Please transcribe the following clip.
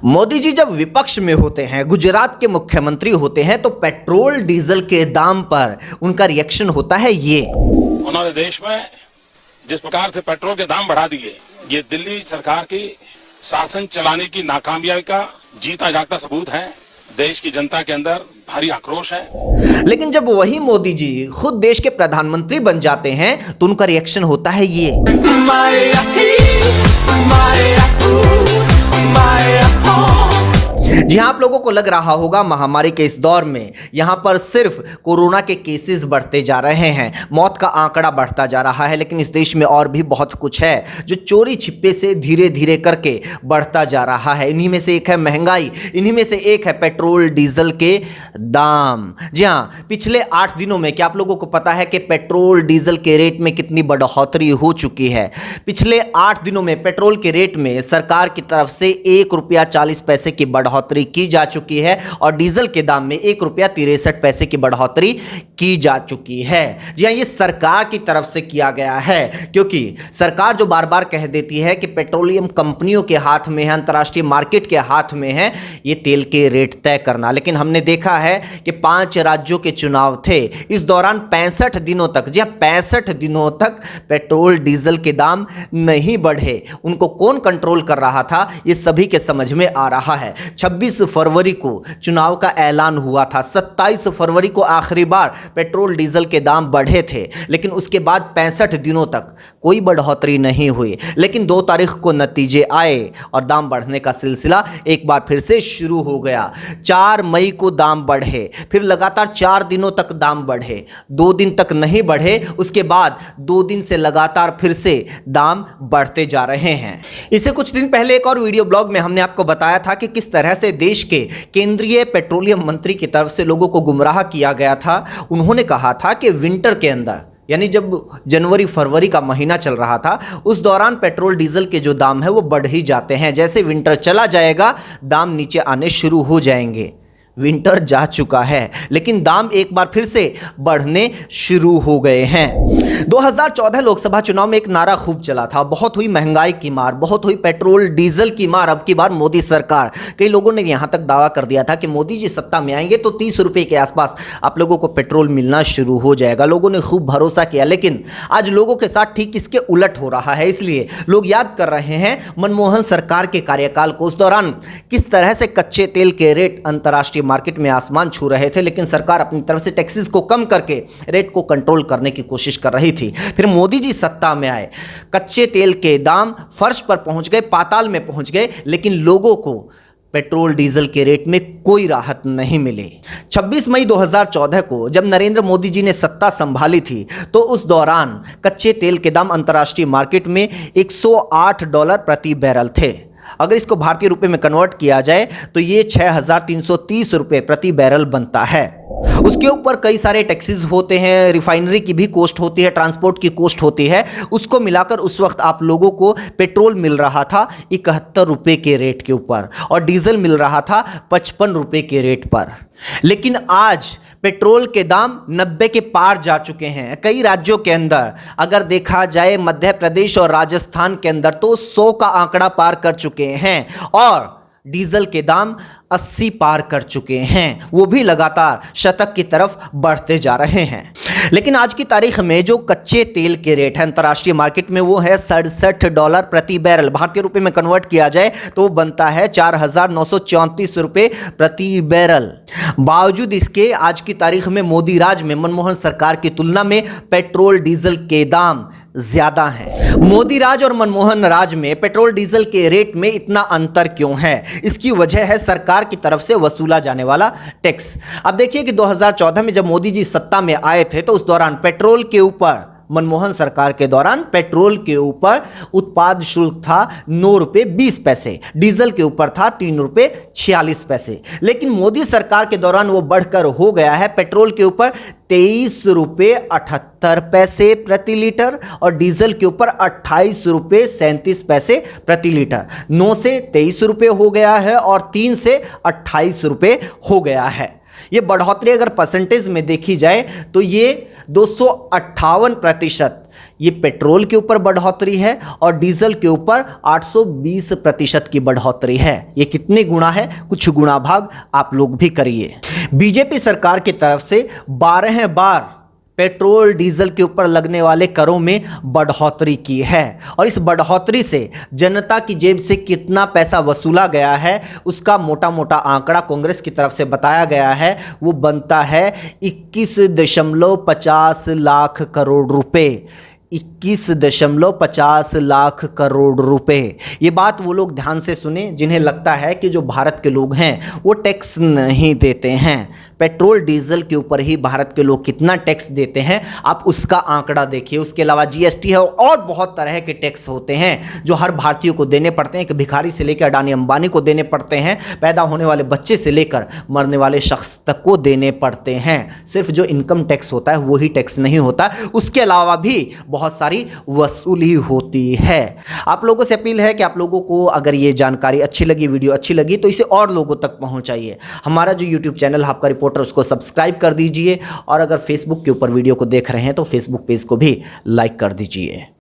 मोदी जी जब विपक्ष में होते हैं, गुजरात के मुख्यमंत्री होते हैं, तो पेट्रोल डीजल के दाम पर उनका रिएक्शन होता है ये। उन्होंने देश में जिस प्रकार से पेट्रोल के दाम बढ़ा दिए, ये दिल्ली सरकार की शासन चलाने की नाकामयाबी का जीता जागता सबूत है। देश की जनता के अंदर भारी आक्रोश है। लेकिन जब वही मोदी जी खुद देश के प्रधानमंत्री बन जाते हैं तो उनका रिएक्शन होता है ये। जी हाँ, आप लोगों को लग रहा होगा महामारी के इस दौर में यहाँ पर सिर्फ कोरोना के केसेस बढ़ते जा रहे हैं, मौत का आंकड़ा बढ़ता जा रहा है, लेकिन इस देश में और भी बहुत कुछ है जो चोरी छिपे से धीरे धीरे करके बढ़ता जा रहा है। इन्हीं में से एक है महंगाई, इन्हीं में से एक है पेट्रोल डीजल के दाम। जी हाँ, पिछले 8 दिनों में क्या आप लोगों को पता है कि पेट्रोल डीजल के रेट में कितनी बढ़ोतरी हो चुकी है? पिछले 8 दिनों में पेट्रोल के रेट में सरकार की तरफ से ₹1.40 की बढ़ोतरी की जा चुकी है और डीजल के दाम में ₹1.63 की बढ़ोतरी की जा चुकी है। जी हाँ, ये सरकार की तरफ से किया गया है, क्योंकि सरकार जो बार बार कह देती है कि पेट्रोलियम कंपनियों के हाथ में है, अंतर्राष्ट्रीय मार्केट के हाथ में है ये तेल के रेट तय करना। लेकिन हमने देखा है कि 5 राज्यों के चुनाव थे, इस दौरान 65 दिनों तक, जी हाँ 65 दिनों तक पेट्रोल डीजल के दाम नहीं बढ़े। उनको कौन कंट्रोल कर रहा था ये सभी के समझ में आ रहा है। 26 फरवरी को चुनाव का ऐलान हुआ था, 27 फरवरी को आखिरी बार पेट्रोल डीजल के दाम बढ़े थे, लेकिन उसके बाद 65 दिनों तक कोई बढ़ोतरी नहीं हुई। लेकिन 2 तारीख को नतीजे आए और दाम बढ़ने का सिलसिला एक बार फिर से शुरू हो गया। 4 मई को दाम बढ़े, फिर लगातार 4 दिनों तक दाम बढ़े, 2 दिन तक नहीं बढ़े, उसके बाद 2 दिन से लगातार फिर से दाम बढ़ते जा रहे हैं। इससे कुछ दिन पहले एक और वीडियो ब्लॉग में हमने आपको बताया था कि किस तरह से देश के केंद्रीय पेट्रोलियम मंत्री की तरफ से लोगों को गुमराह किया गया था। उन्होंने कहा था कि विंटर के अंदर, यानी जब जनवरी फरवरी का महीना चल रहा था, उस दौरान पेट्रोल डीजल के जो दाम है वो बढ़ ही जाते हैं। जैसे विंटर चला जाएगा दाम नीचे आने शुरू हो जाएंगे। विंटर जा चुका है लेकिन दाम एक बार फिर से बढ़ने शुरू हो गए हैं। 2014 लोकसभा चुनाव में एक नारा खूब चला था, बहुत हुई महंगाई की मार, बहुत हुई पेट्रोल डीजल की मार, अब की बार मोदी सरकार। कई लोगों ने यहां तक दावा कर दिया था कि मोदी जी सत्ता में आएंगे तो 30 रुपए के आसपास आप लोगों को पेट्रोल मिलना शुरू हो जाएगा। लोगों ने खूब भरोसा किया, लेकिन आज लोगों के साथ ठीक इसके उलट हो रहा है। इसलिए लोग याद कर रहे हैं मनमोहन सरकार के कार्यकाल को। उस दौरान किस तरह से कच्चे तेल के रेट अंतर्राष्ट्रीय मार्केट में आसमान छू रहे थे, लेकिन सरकार अपनी तरफ से टैक्सेस को कम करके रेट को कंट्रोल करने की कोशिश कर रही थी। फिर मोदी जी सत्ता में आए, कच्चे तेल के दाम फर्श पर पहुंच गए, पाताल में पहुंच गए, लेकिन लोगों को पेट्रोल डीजल के रेट में कोई राहत नहीं मिली। 26 मई 2014 को जब नरेंद्र मोदी जी ने सत्ता संभाली थी तो उस दौरान कच्चे तेल के दाम अंतर्राष्ट्रीय मार्केट में $108 प्रति बैरल थे। अगर इसको भारतीय रुपए में कन्वर्ट किया जाए तो ये 6,330 रुपये प्रति बैरल बनता है। उसके ऊपर कई सारे टैक्सेस होते हैं, रिफाइनरी की भी कॉस्ट होती है, ट्रांसपोर्ट की कॉस्ट होती है। उसको मिलाकर उस वक्त आप लोगों को पेट्रोल मिल रहा था 71 रुपये के रेट के ऊपर और डीजल मिल रहा था 55 रुपये के रेट पर। लेकिन आज पेट्रोल के दाम 90 के पार जा चुके हैं। कई राज्यों के अंदर अगर देखा जाए, मध्य प्रदेश और राजस्थान के अंदर तो 100 का आंकड़ा पार कर चुके हैं और डीजल के दाम 80 पार कर चुके हैं, वो भी लगातार शतक की तरफ बढ़ते जा रहे हैं। लेकिन आज की तारीख में जो कच्चे तेल के रेट है अंतर्राष्ट्रीय मार्केट में वो है $67 प्रति बैरल। भारतीय रुपए में कन्वर्ट किया जाए तो वो बनता है 4,934 रुपये प्रति बैरल। बावजूद इसके आज की तारीख में मोदी राज में, मनमोहन सरकार की तुलना में पेट्रोल डीजल के दाम ज्यादा हैं। मोदी राज और मनमोहन राज में पेट्रोल डीजल के रेट में इतना अंतर क्यों है? इसकी वजह है सरकार की तरफ से वसूला जाने वाला टैक्स। अब देखिए कि 2014 में जब मोदी जी सत्ता में आए थे तो उस दौरान पेट्रोल के ऊपर, मनमोहन सरकार के दौरान पेट्रोल के ऊपर उत्पाद शुल्क था 9 रुपये 20 पैसे, डीजल के ऊपर था 3 रुपये 46 पैसे। लेकिन मोदी सरकार के दौरान वो बढ़कर हो गया है पेट्रोल के ऊपर 23 रुपये 78 पैसे प्रति लीटर और डीजल के ऊपर 28 रुपये 37 पैसे प्रति लीटर। 9 से 23 रुपये हो गया है और 3 से 28 रुपये हो गया है। ये बढ़ोतरी अगर परसेंटेज में देखी जाए तो ये 258% ये पेट्रोल के ऊपर बढ़ोतरी है और डीजल के ऊपर 820% की बढ़ोतरी है। ये कितने गुना है, कुछ गुणा भाग आप लोग भी करिए। बीजेपी सरकार की तरफ से 12 बार पेट्रोल डीजल के ऊपर लगने वाले करों में बढ़ोतरी की है और इस बढ़ोतरी से जनता की जेब से कितना पैसा वसूला गया है उसका मोटा मोटा आंकड़ा कांग्रेस की तरफ से बताया गया है। वो बनता है 21.50 लाख करोड़ रुपए। 21.50 लाख करोड़ रुपए। ये बात वो लोग ध्यान से सुने जिन्हें लगता है कि जो भारत के लोग हैं वो टैक्स नहीं देते हैं। पेट्रोल डीजल के ऊपर ही भारत के लोग कितना टैक्स देते हैं आप उसका आंकड़ा देखिए। उसके अलावा जीएसटी है और बहुत तरह के टैक्स होते हैं जो हर भारतीय को देने पड़ते हैं। एक भिखारी से लेकर अडानी अंबानी को देने पड़ते हैं, पैदा होने वाले बच्चे से लेकर मरने वाले शख्स तक को देने पड़ते हैं। सिर्फ जो इनकम टैक्स होता है वही टैक्स नहीं होता, उसके अलावा भी बहुत सारी वसूली होती है। आप लोगों से अपील है कि आप लोगों को अगर ये जानकारी अच्छी लगी, वीडियो अच्छी लगी तो इसे और लोगों तक पहुंचाइए। हमारा जो यूट्यूब चैनल आपका रिपोर्टर उसको सब्सक्राइब कर दीजिए और अगर फेसबुक के ऊपर वीडियो को देख रहे हैं तो फेसबुक पेज को भी लाइक कर दीजिए।